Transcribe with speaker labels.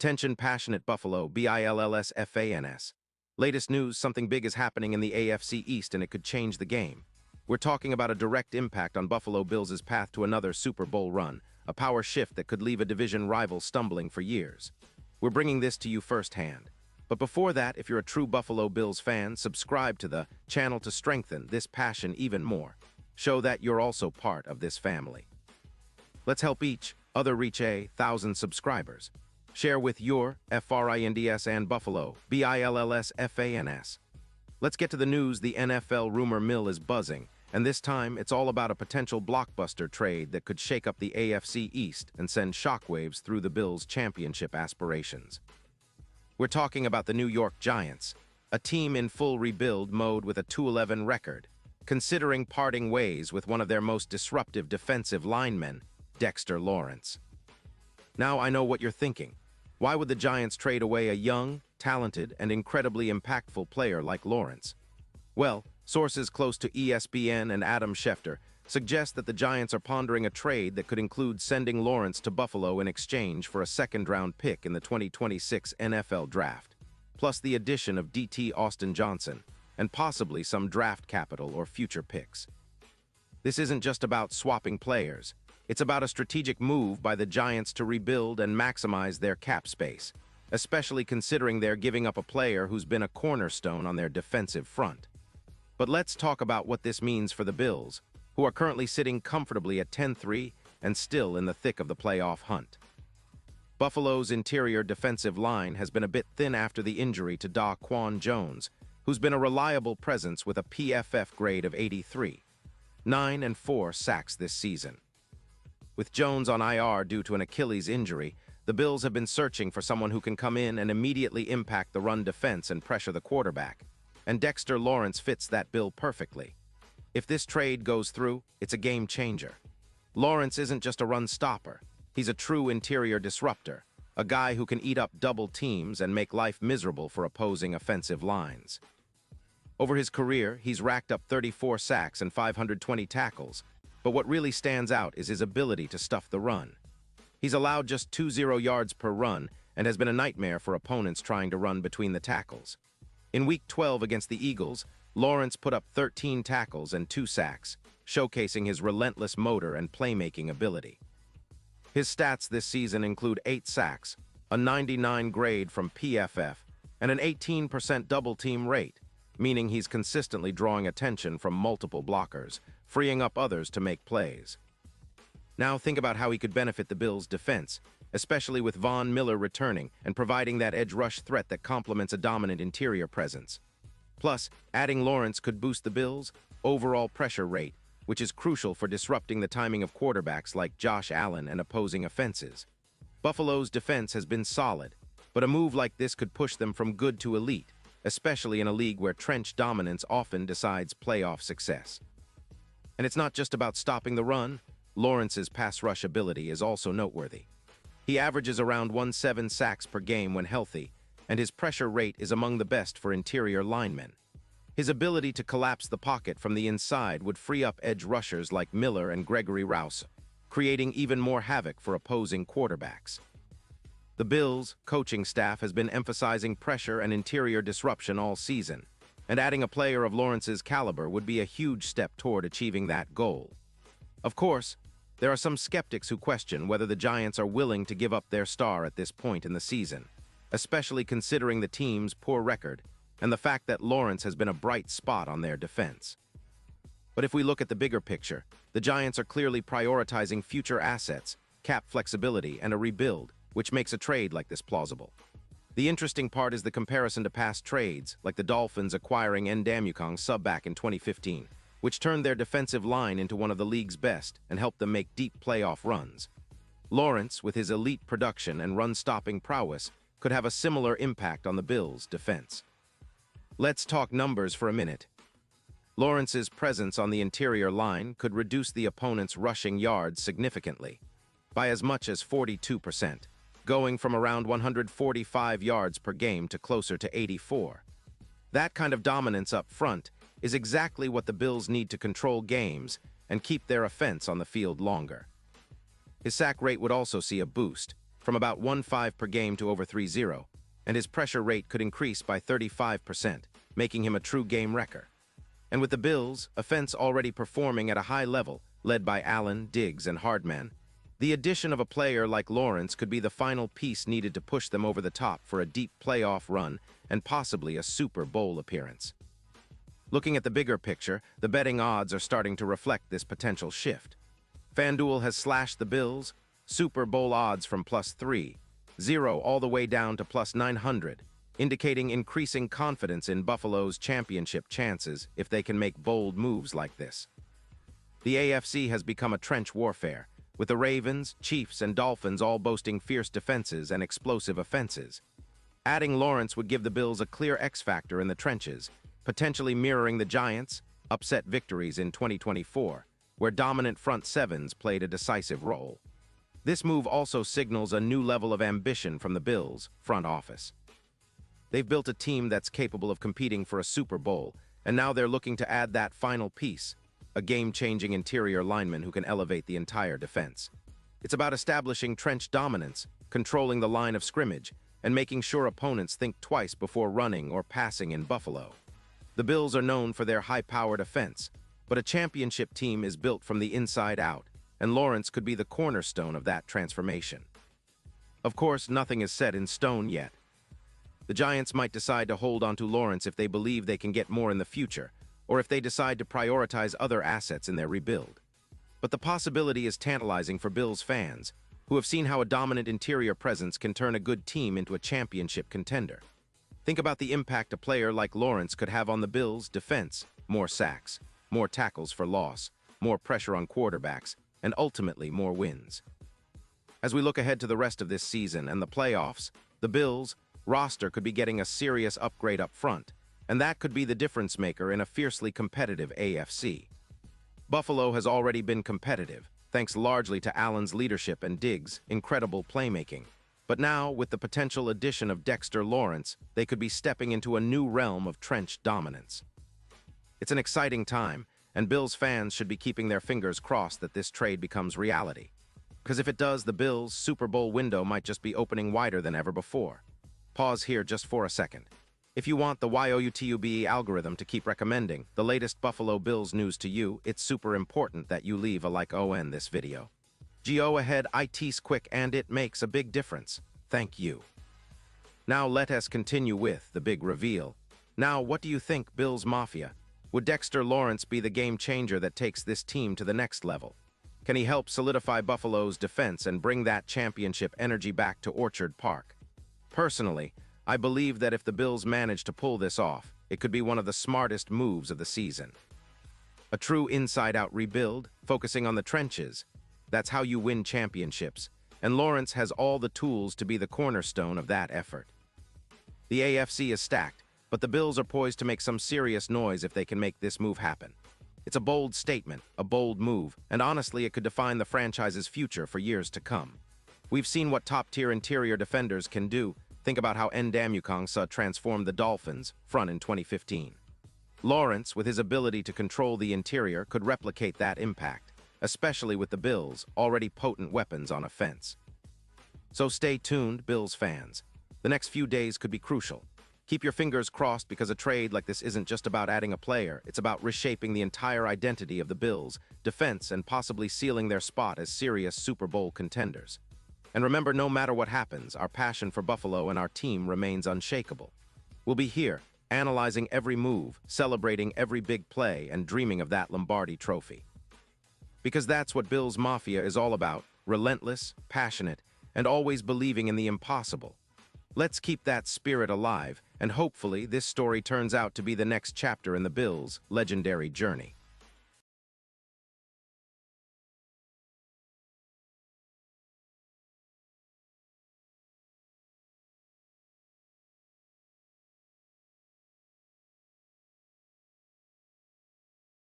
Speaker 1: Attention passionate Buffalo, BILLSFANS. Latest news, something big is happening in the AFC East and it could change the game. We're talking about a direct impact on Buffalo Bills' path to another Super Bowl run, a power shift that could leave a division rival stumbling for years. We're bringing this to you firsthand. But before that, if you're a true Buffalo Bills fan, subscribe to the channel to strengthen this passion even more. Show that you're also part of this family. Let's help each other reach 1,000 subscribers. Share with your FRINDS and Buffalo, BILLSFANS. Let's get to the news. The NFL rumor mill is buzzing, and this time it's all about a potential blockbuster trade that could shake up the AFC East and send shockwaves through the Bills' championship aspirations. We're talking about the New York Giants, a team in full rebuild mode with a 2-11 record, considering parting ways with one of their most disruptive defensive linemen, Dexter Lawrence. Now I know what you're thinking. Why would the Giants trade away a young, talented, and incredibly impactful player like Lawrence? Well, sources close to ESPN and Adam Schefter suggest that the Giants are pondering a trade that could include sending Lawrence to Buffalo in exchange for a second-round pick in the 2026 NFL Draft, plus the addition of DT Austin Johnson, and possibly some draft capital or future picks. This isn't just about swapping players. It's about a strategic move by the Giants to rebuild and maximize their cap space, especially considering they're giving up a player who's been a cornerstone on their defensive front. But let's talk about what this means for the Bills, who are currently sitting comfortably at 10-3 and still in the thick of the playoff hunt. Buffalo's interior defensive line has been a bit thin after the injury to Daquan Jones, who's been a reliable presence with a PFF grade of 83, 9 and 4 sacks this season. With Jones on IR due to an Achilles injury, the Bills have been searching for someone who can come in and immediately impact the run defense and pressure the quarterback, and Dexter Lawrence fits that bill perfectly. If this trade goes through, it's a game changer. Lawrence isn't just a run stopper. He's a true interior disruptor, a guy who can eat up double teams and make life miserable for opposing offensive lines. Over his career, he's racked up 34 sacks and 520 tackles, but what really stands out is his ability to stuff the run. He's allowed just 20 yards per run and has been a nightmare for opponents trying to run between the tackles. In Week 12 against the Eagles, Lawrence put up 13 tackles and 2 sacks, showcasing his relentless motor and playmaking ability. His stats this season include 8 sacks, a 99 grade from PFF, and an 18% double-team rate, meaning he's consistently drawing attention from multiple blockers, freeing up others to make plays. Now think about how he could benefit the Bills' defense, especially with Von Miller returning and providing that edge rush threat that complements a dominant interior presence. Plus, adding Lawrence could boost the Bills' overall pressure rate, which is crucial for disrupting the timing of quarterbacks like Josh Allen and opposing offenses. Buffalo's defense has been solid, but a move like this could push them from good to elite, especially in a league where trench dominance often decides playoff success. And it's not just about stopping the run. Lawrence's pass rush ability is also noteworthy. He averages around 1.7 sacks per game when healthy, and his pressure rate is among the best for interior linemen. His ability to collapse the pocket from the inside would free up edge rushers like Miller and Gregory Rouse, creating even more havoc for opposing quarterbacks. The Bills' coaching staff has been emphasizing pressure and interior disruption all season, and adding a player of Lawrence's caliber would be a huge step toward achieving that goal. Of course, there are some skeptics who question whether the Giants are willing to give up their star at this point in the season, especially considering the team's poor record and the fact that Lawrence has been a bright spot on their defense. But if we look at the bigger picture, the Giants are clearly prioritizing future assets, cap flexibility, and a rebuild, which makes a trade like this plausible. The interesting part is the comparison to past trades, like the Dolphins acquiring Ndamukong sub back in 2015, which turned their defensive line into one of the league's best and helped them make deep playoff runs. Lawrence, with his elite production and run-stopping prowess, could have a similar impact on the Bills' defense. Let's talk numbers for a minute. Lawrence's presence on the interior line could reduce the opponent's rushing yards significantly, by as much as 42%. Going from around 145 yards per game to closer to 84. That kind of dominance up front is exactly what the Bills need to control games and keep their offense on the field longer. His sack rate would also see a boost, from about 1-5 per game to over 3-0, and his pressure rate could increase by 35%, making him a true game wrecker. And with the Bills' offense already performing at a high level, led by Allen, Diggs, and Hardman, the addition of a player like Lawrence could be the final piece needed to push them over the top for a deep playoff run and possibly a Super Bowl appearance. Looking at the bigger picture, the betting odds are starting to reflect this potential shift. FanDuel has slashed the Bills' Super Bowl odds from +300 all the way down to +900, indicating increasing confidence in Buffalo's championship chances if they can make bold moves like this. The AFC has become a trench warfare, with the Ravens, Chiefs, and Dolphins all boasting fierce defenses and explosive offenses. Adding Lawrence would give the Bills a clear X-factor in the trenches, potentially mirroring the Giants' upset victories in 2024, where dominant front sevens played a decisive role. This move also signals a new level of ambition from the Bills' front office. They've built a team that's capable of competing for a Super Bowl, and now they're looking to add that final piece, a game-changing interior lineman who can elevate the entire defense. It's about establishing trench dominance, controlling the line of scrimmage, and making sure opponents think twice before running or passing in Buffalo. The Bills are known for their high-powered offense, but a championship team is built from the inside out, and Lawrence could be the cornerstone of that transformation. Of course, nothing is set in stone yet. The Giants might decide to hold on to Lawrence if they believe they can get more in the future, or if they decide to prioritize other assets in their rebuild. But the possibility is tantalizing for Bills fans, who have seen how a dominant interior presence can turn a good team into a championship contender. Think about the impact a player like Lawrence could have on the Bills' defense: more sacks, more tackles for loss, more pressure on quarterbacks, and ultimately more wins. As we look ahead to the rest of this season and the playoffs, the Bills' roster could be getting a serious upgrade up front, and that could be the difference maker in a fiercely competitive AFC. Buffalo has already been competitive, thanks largely to Allen's leadership and Diggs' incredible playmaking. But now, with the potential addition of Dexter Lawrence, they could be stepping into a new realm of trench dominance. It's an exciting time, and Bills fans should be keeping their fingers crossed that this trade becomes reality. Because if it does, the Bills' Super Bowl window might just be opening wider than ever before. Pause here just for a second. If you want the YouTube algorithm to keep recommending the latest Buffalo Bills news to you, it's super important that you leave a like on this video. Go ahead, it's quick and it makes a big difference. Thank you. Now let us continue with the big reveal. Now, what do you think, Bills Mafia? Would Dexter Lawrence be the game changer that takes this team to the next level? Can he help solidify Buffalo's defense and bring that championship energy back to Orchard Park? Personally, I believe that if the Bills manage to pull this off, it could be one of the smartest moves of the season. A true inside-out rebuild, focusing on the trenches. That's how you win championships, and Lawrence has all the tools to be the cornerstone of that effort. The AFC is stacked, but the Bills are poised to make some serious noise if they can make this move happen. It's a bold statement, a bold move, and honestly, it could define the franchise's future for years to come. We've seen what top-tier interior defenders can do. Think about how Ndamukong transformed the Dolphins' front in 2015. Lawrence, with his ability to control the interior, could replicate that impact, especially with the Bills' already potent weapons on offense. So stay tuned, Bills fans. The next few days could be crucial. Keep your fingers crossed, because a trade like this isn't just about adding a player, it's about reshaping the entire identity of the Bills' defense and possibly sealing their spot as serious Super Bowl contenders. And remember, no matter what happens, our passion for Buffalo and our team remains unshakable. We'll be here, analyzing every move, celebrating every big play, and dreaming of that Lombardi trophy. Because that's what Bills Mafia is all about: relentless, passionate, and always believing in the impossible. Let's keep that spirit alive, and hopefully this story turns out to be the next chapter in the Bills' legendary journey.